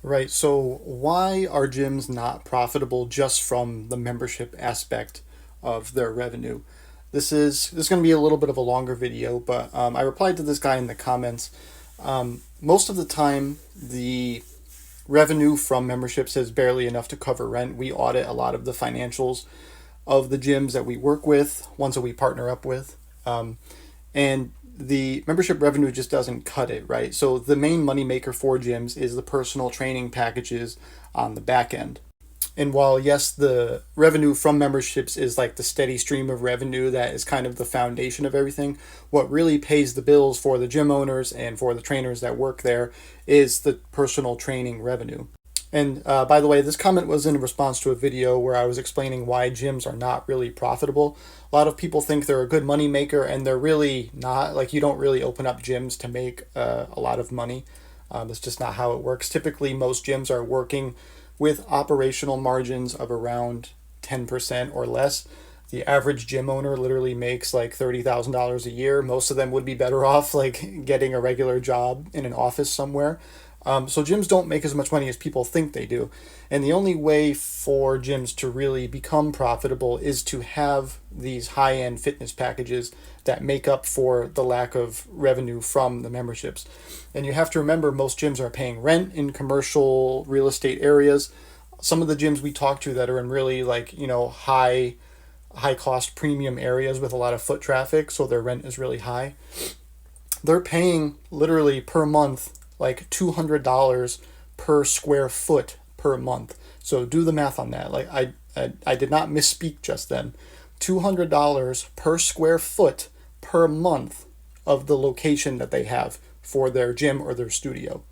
Right. So why are gyms not profitable just from the membership aspect of their revenue? This is going to be a little bit of a longer video, but I replied to this guy in the comments. Most of the time, the revenue from memberships is barely enough to cover rent. We audit a lot of the financials of the gyms that we work with, ones that we partner up with. And the membership revenue just doesn't cut it, right? So the main moneymaker for gyms is the personal training packages on the back end. And while, yes, the revenue from memberships is like the steady stream of revenue that is kind of the foundation of everything, what really pays the bills for the gym owners and for the trainers that work there is the personal training revenue. And by the way, this comment was in response to a video where I was explaining why gyms are not really profitable. A lot of people think they're a good money maker, and they're really not. Like, you don't really open up gyms to make a lot of money. That's just not how it works. Typically, most gyms are working with operational margins of around 10% or less. The average gym owner literally makes like $30,000 a year. Most of them would be better off like getting a regular job in an office somewhere. So gyms don't make as much money as people think they do. And the only way for gyms to really become profitable is to have these high-end fitness packages that make up for the lack of revenue from the memberships. And you have to remember most gyms are paying rent in commercial real estate areas. Some of the gyms we talk to that are in really like, high cost premium areas with a lot of foot traffic, so their rent is really high. They're paying literally per month like $200 per square foot per month. So do the math on that. Like I did not misspeak just then. $200 per square foot per month of the location that they have for their gym or their studio.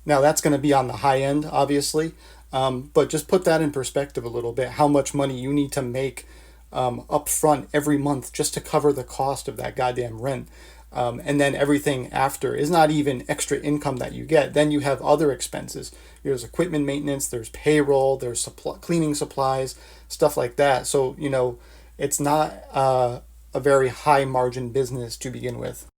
Now that's going to be on the high end, obviously, but just put that in perspective a little bit. How much money you need to make up front every month just to cover the cost of that goddamn rent. And then everything after is not even extra income that you get. Then you have other expenses. There's equipment maintenance, there's payroll, there's cleaning supplies, stuff like that. So, it's not a very high margin business to begin with.